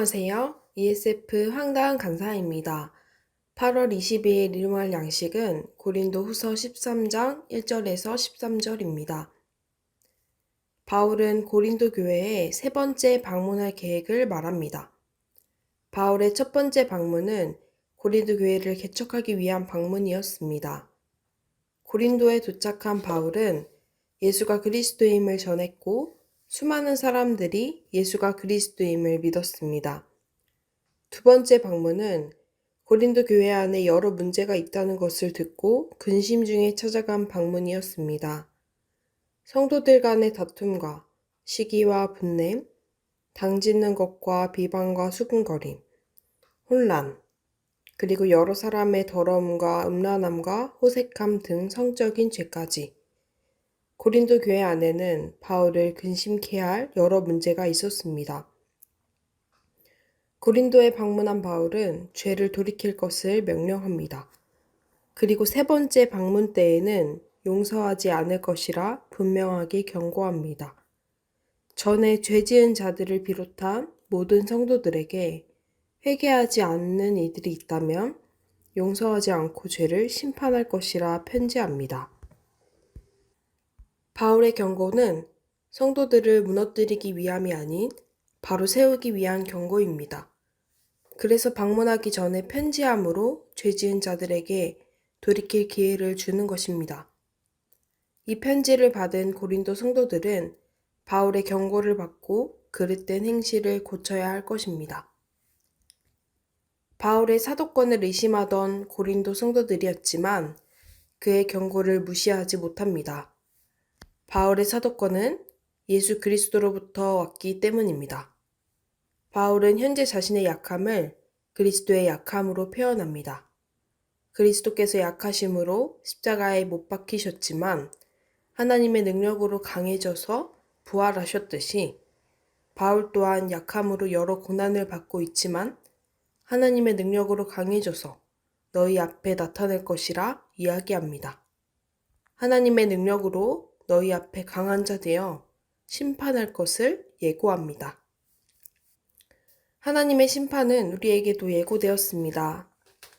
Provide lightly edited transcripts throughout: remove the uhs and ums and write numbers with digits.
안녕하세요. ESF 황다은 간사입니다. 8월 22일 일용할 양식은 고린도후서 13장 1절에서 13절입니다. 바울은 고린도 교회에 세 번째 방문할 계획을 말합니다. 바울의 첫 번째 방문은 고린도 교회를 개척하기 위한 방문이었습니다. 고린도에 도착한 바울은 예수가 그리스도임을 전했고 수많은 사람들이 예수가 그리스도임을 믿었습니다. 두 번째 방문은 고린도 교회 안에 여러 문제가 있다는 것을 듣고 근심 중에 찾아간 방문이었습니다. 성도들 간의 다툼과 시기와 분냄, 당짓는 것과 비방과 수군거림, 혼란, 그리고 여러 사람의 더러움과 음란함과 호색함 등 성적인 죄까지 고린도 교회 안에는 바울을 근심케 할 여러 문제가 있었습니다. 고린도에 방문한 바울은 죄를 돌이킬 것을 명령합니다. 그리고 세 번째 방문 때에는 용서하지 않을 것이라 분명하게 경고합니다. 전에 죄 지은 자들을 비롯한 모든 성도들에게 회개하지 않는 이들이 있다면 용서하지 않고 죄를 심판할 것이라 편지합니다. 바울의 경고는 성도들을 무너뜨리기 위함이 아닌 바로 세우기 위한 경고입니다. 그래서 방문하기 전에 편지함으로 죄 지은 자들에게 돌이킬 기회를 주는 것입니다. 이 편지를 받은 고린도 성도들은 바울의 경고를 받고 그릇된 행실을 고쳐야 할 것입니다. 바울의 사도권을 의심하던 고린도 성도들이었지만 그의 경고를 무시하지 못합니다. 바울의 사도권은 예수 그리스도로부터 왔기 때문입니다. 바울은 현재 자신의 약함을 그리스도의 약함으로 표현합니다. 그리스도께서 약하심으로 십자가에 못 박히셨지만 하나님의 능력으로 강해져서 부활하셨듯이 바울 또한 약함으로 여러 고난을 받고 있지만 하나님의 능력으로 강해져서 너희 앞에 나타날 것이라 이야기합니다. 하나님의 능력으로 너희 앞에 강한 자 되어 심판할 것을 예고합니다. 하나님의 심판은 우리에게도 예고되었습니다.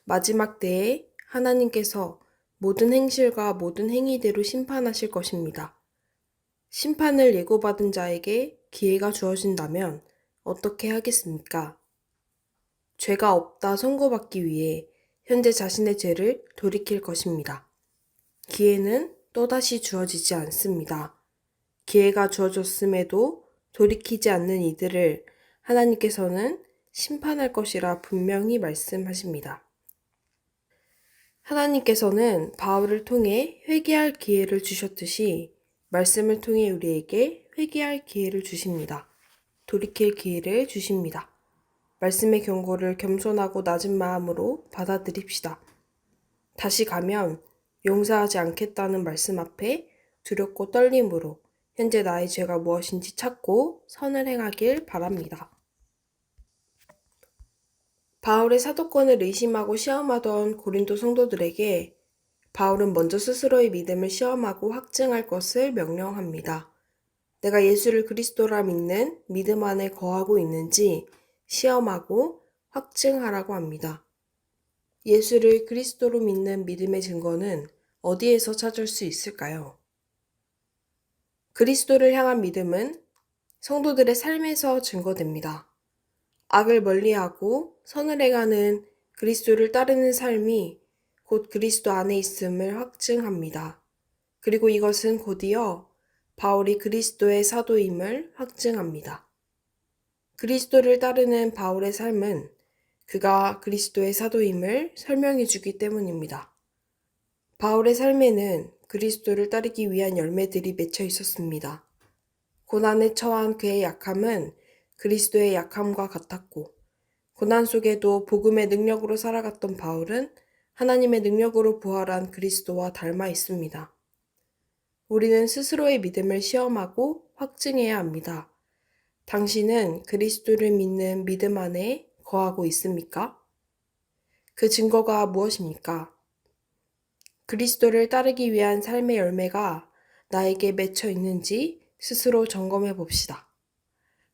마지막 때에 하나님께서 모든 행실과 모든 행위대로 심판하실 것입니다. 심판을 예고받은 자에게 기회가 주어진다면 어떻게 하겠습니까? 죄가 없다 선고받기 위해 현재 자신의 죄를 돌이킬 것입니다. 기회는 또다시 주어지지 않습니다. 기회가 주어졌음에도 돌이키지 않는 이들을 하나님께서는 심판할 것이라 분명히 말씀하십니다. 하나님께서는 바울을 통해 회개할 기회를 주셨듯이 말씀을 통해 우리에게 회개할 기회를 주십니다. 돌이킬 기회를 주십니다. 말씀의 경고를 겸손하고 낮은 마음으로 받아들입시다. 다시 가면 용서하지 않겠다는 말씀 앞에 두렵고 떨림으로 현재 나의 죄가 무엇인지 찾고 선을 행하길 바랍니다. 바울의 사도권을 의심하고 시험하던 고린도 성도들에게 바울은 먼저 스스로의 믿음을 시험하고 확증할 것을 명령합니다. 내가 예수를 그리스도라 믿는 믿음 안에 거하고 있는지 시험하고 확증하라고 합니다. 예수를 그리스도로 믿는 믿음의 증거는 어디에서 찾을 수 있을까요? 그리스도를 향한 믿음은 성도들의 삶에서 증거됩니다. 악을 멀리하고 선을 행하는 그리스도를 따르는 삶이 곧 그리스도 안에 있음을 확증합니다. 그리고 이것은 곧이어 바울이 그리스도의 사도임을 확증합니다. 그리스도를 따르는 바울의 삶은 그가 그리스도의 사도임을 설명해 주기 때문입니다. 바울의 삶에는 그리스도를 따르기 위한 열매들이 맺혀 있었습니다. 고난에 처한 그의 약함은 그리스도의 약함과 같았고, 고난 속에도 복음의 능력으로 살아갔던 바울은 하나님의 능력으로 부활한 그리스도와 닮아 있습니다. 우리는 스스로의 믿음을 시험하고 확증해야 합니다. 당신은 그리스도를 믿는 믿음 안에 거하고 있습니까? 그 증거가 무엇입니까? 그리스도를 따르기 위한 삶의 열매가 나에게 맺혀 있는지 스스로 점검해 봅시다.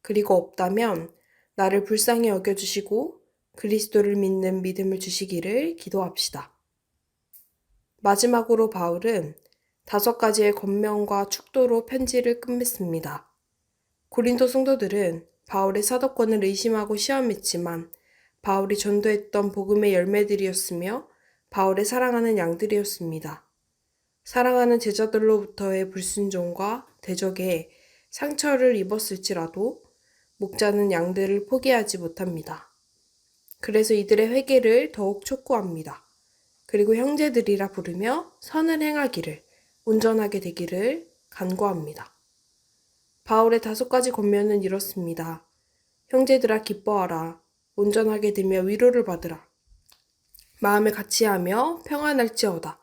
그리고 없다면 나를 불쌍히 여겨주시고 그리스도를 믿는 믿음을 주시기를 기도합시다. 마지막으로 바울은 5가지의 권면과 축도로 편지를 끝맺습니다. 고린도 성도들은 바울의 사도권을 의심하고 시험했지만 바울이 전도했던 복음의 열매들이었으며 바울의 사랑하는 양들이었습니다. 사랑하는 제자들로부터의 불순종과 대적에 상처를 입었을지라도 목자는 양들을 포기하지 못합니다. 그래서 이들의 회개를 더욱 촉구합니다. 그리고 형제들이라 부르며 선을 행하기를, 온전하게 되기를 간구합니다. 바울의 5가지 권면은 이렇습니다. 형제들아 기뻐하라. 온전하게 되며 위로를 받으라. 마음을 같이하며 평안할지어다.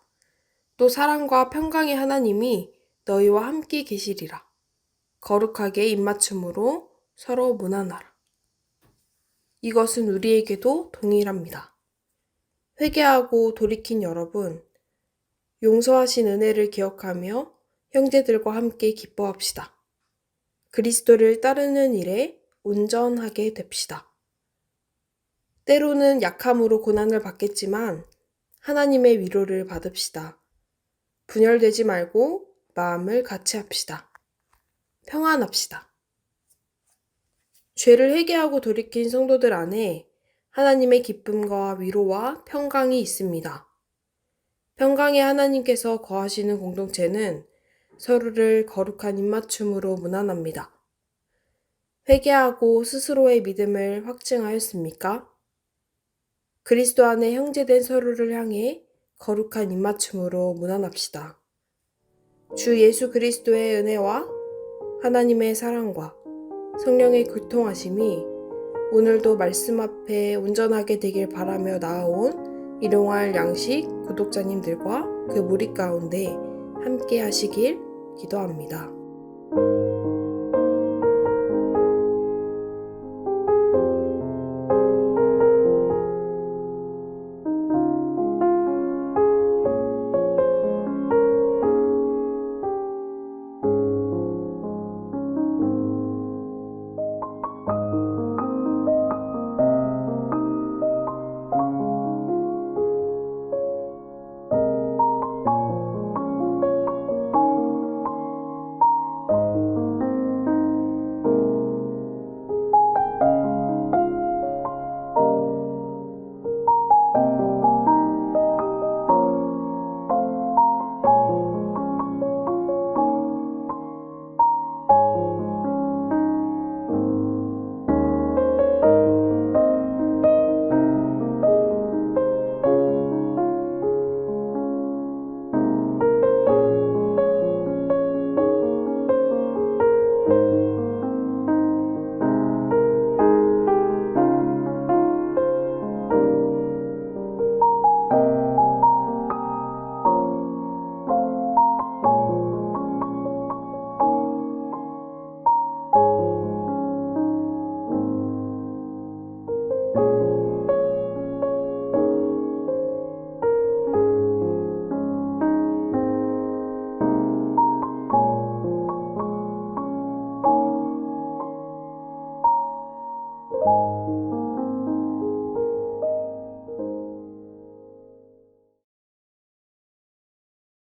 또 사랑과 평강의 하나님이 너희와 함께 계시리라. 거룩하게 입맞춤으로 서로 문안하라. 이것은 우리에게도 동일합니다. 회개하고 돌이킨 여러분, 용서하신 은혜를 기억하며 형제들과 함께 기뻐합시다. 그리스도를 따르는 일에 온전하게 됩시다. 때로는 약함으로 고난을 받겠지만 하나님의 위로를 받읍시다. 분열되지 말고 마음을 같이 합시다. 평안합시다. 죄를 회개하고 돌이킨 성도들 안에 하나님의 기쁨과 위로와 평강이 있습니다. 평강의 하나님께서 거하시는 공동체는 서로를 거룩한 입맞춤으로 문안합니다. 회개하고 스스로의 믿음을 확증하였습니까? 그리스도 안에 형제된 서로를 향해 거룩한 입맞춤으로 문안합시다. 주 예수 그리스도의 은혜와 하나님의 사랑과 성령의 교통하심이 오늘도 말씀 앞에 온전하게 되길 바라며 나아온 일용할 양식 구독자님들과 그 무리 가운데 함께 하시길 기도합니다.